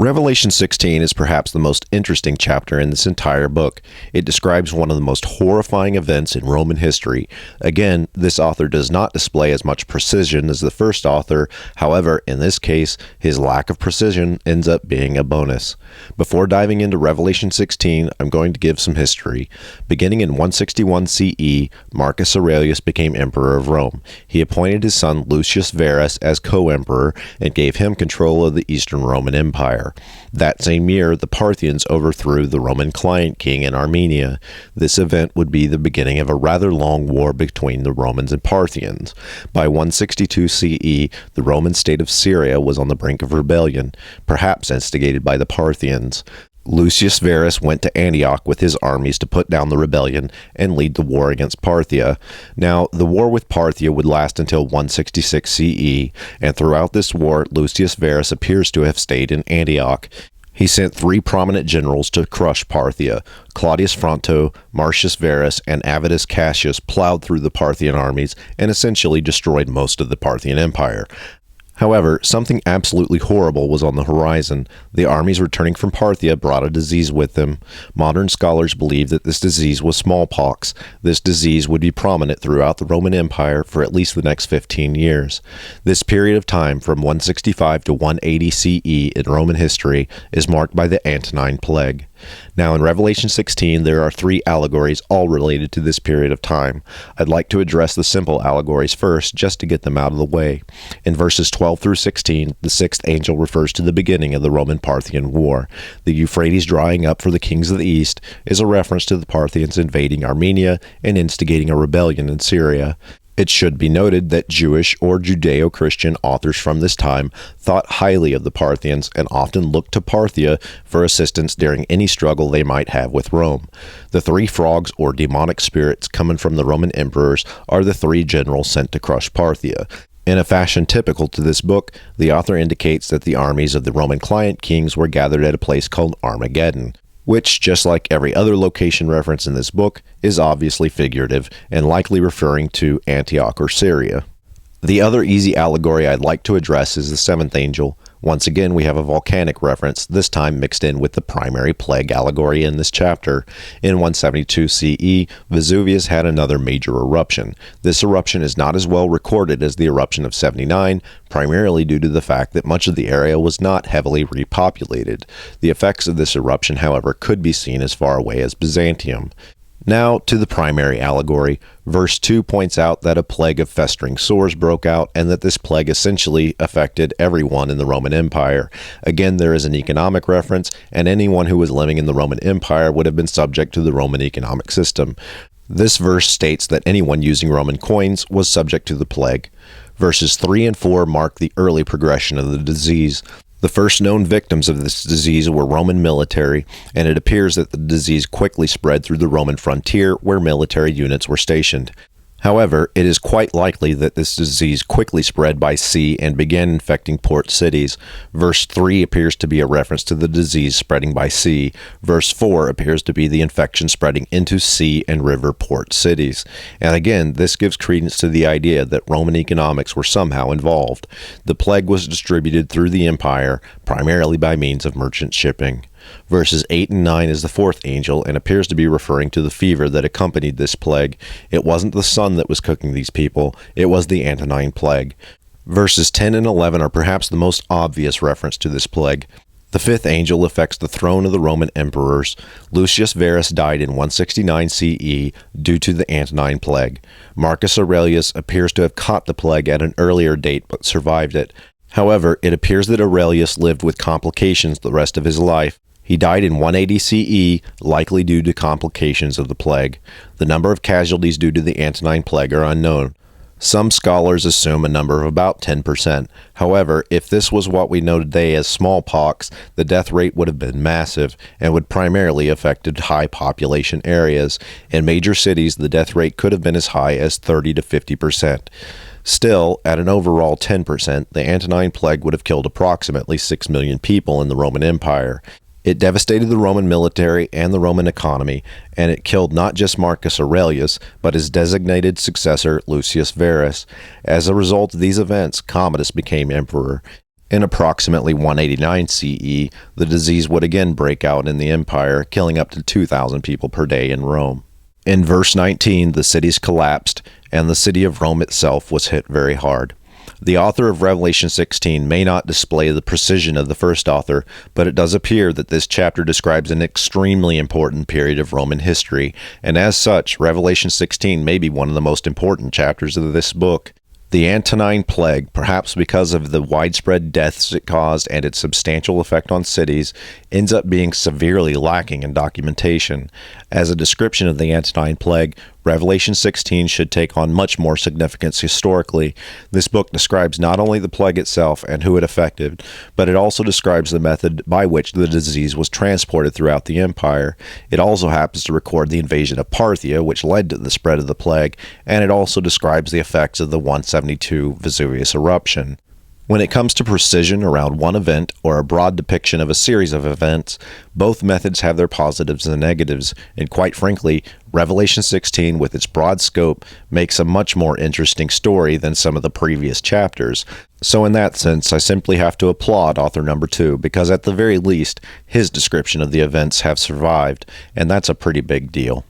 Revelation 16 is perhaps the most interesting chapter in this entire book. It describes one of the most horrifying events in Roman history. Again, this author does not display as much precision as the first author. However, in this case, his lack of precision ends up being a bonus. Before diving into Revelation 16, I'm going to give some history. Beginning in 161 CE, Marcus Aurelius became emperor of Rome. He appointed his son Lucius Verus as co-emperor and gave him control of the Eastern Roman Empire. That same year, the Parthians overthrew the Roman client king in Armenia. This event would be the beginning of a rather long war between the Romans and Parthians. By 162 CE, the Roman state of Syria was on the brink of rebellion, perhaps instigated by the Parthians. Lucius Verus went to Antioch with his armies to put down the rebellion and lead the war against Parthia. Now, the war with Parthia would last until 166 CE, and throughout this war, Lucius Verus appears to have stayed in Antioch. He sent three prominent generals to crush Parthia. Claudius Fronto, Marcius Verus, and Avitus Cassius plowed through the Parthian armies and essentially destroyed most of the Parthian Empire. However, something absolutely horrible was on the horizon. The armies returning from Parthia brought a disease with them. Modern scholars believe that this disease was smallpox. This disease would be prominent throughout the Roman Empire for at least the next 15 years. This period of time, from 165 to 180 CE in Roman history, is marked by the Antonine plague. Now, in Revelation 16, there are three allegories all related to this period of time. I'd like to address the simple allegories first, just to get them out of the way. In verses 12 through 16, the sixth angel refers to the beginning of the Roman-Parthian War. The Euphrates drying up for the kings of the east is a reference to the Parthians invading Armenia and instigating a rebellion in Syria. It should be noted that Jewish or Judeo-Christian authors from this time thought highly of the Parthians and often looked to Parthia for assistance during any struggle they might have with Rome. The three frogs or demonic spirits coming from the Roman emperors are the three generals sent to crush Parthia. In a fashion typical to this book, the author indicates that the armies of the Roman client kings were gathered at a place called Armageddon, which, just like every other location reference in this book, is obviously figurative and likely referring to Antioch or Syria. The other easy allegory I'd like to address is the seventh angel. Once again, we have a volcanic reference, this time mixed in with the primary plague allegory in this chapter. In 172 CE, Vesuvius had another major eruption. This eruption is not as well recorded as the eruption of 79, primarily due to the fact that much of the area was not heavily repopulated. The effects of this eruption, however, could be seen as far away as Byzantium. Now to the primary allegory. Verse 2 points out that a plague of festering sores broke out and that this plague essentially affected everyone in the Roman Empire. Again, there is an economic reference, and anyone who was living in the Roman Empire would have been subject to the Roman economic system. This verse states that anyone using Roman coins was subject to the plague. Verses 3 and 4 mark the early progression of the disease. The first known victims of this disease were Roman military, and it appears that the disease quickly spread through the Roman frontier where military units were stationed. However, it is quite likely that this disease quickly spread by sea and began infecting port cities. Verse 3 appears to be a reference to the disease spreading by sea. Verse 4 appears to be the infection spreading into sea and river port cities. And again, this gives credence to the idea that Roman economics were somehow involved. The plague was distributed through the empire, primarily by means of merchant shipping. Verses 8 and 9 is the fourth angel and appears to be referring to the fever that accompanied this plague. It wasn't the sun that was cooking these people, it was the Antonine plague. Verses 10 and 11 are perhaps the most obvious reference to this plague. The fifth angel affects the throne of the Roman emperors. Lucius Verus died in 169 CE due to the Antonine plague. Marcus Aurelius appears to have caught the plague at an earlier date but survived it. However, it appears that Aurelius lived with complications the rest of his life. He died in 180 CE, likely due to complications of the plague. The number of casualties due to the Antonine plague are unknown. Some scholars assume a number of about 10%. However, if this was what we know today as smallpox, the death rate would have been massive and would primarily affected high population areas. In major cities, the death rate could have been as high as 30 to 50%. Still, at an overall 10%, the Antonine plague would have killed approximately 6 million people in the Roman Empire. It devastated the Roman military and the Roman economy, and it killed not just Marcus Aurelius, but his designated successor, Lucius Verus. As a result of these events, Commodus became emperor. In approximately 189 CE, the disease would again break out in the empire, killing up to 2,000 people per day in Rome. In verse 19, the cities collapsed, and the city of Rome itself was hit very hard. The author of Revelation 16 may not display the precision of the first author, but it does appear that this chapter describes an extremely important period of Roman history, and as such, Revelation 16 may be one of the most important chapters of this book. The Antonine plague, perhaps because of the widespread deaths it caused and its substantial effect on cities, ends up being severely lacking in documentation. As a description of the Antonine plague, Revelation 16 should take on much more significance historically. This book describes not only the plague itself and who it affected, but it also describes the method by which the disease was transported throughout the empire. It also happens to record the invasion of Parthia, which led to the spread of the plague, and it also describes the effects of the 172 Vesuvius eruption. When it comes to precision around one event or a broad depiction of a series of events, both methods have their positives and negatives, and quite frankly, Revelation 16, with its broad scope, makes a much more interesting story than some of the previous chapters. So in that sense, I simply have to applaud author number 2, because at the very least, his description of the events have survived, and that's a pretty big deal.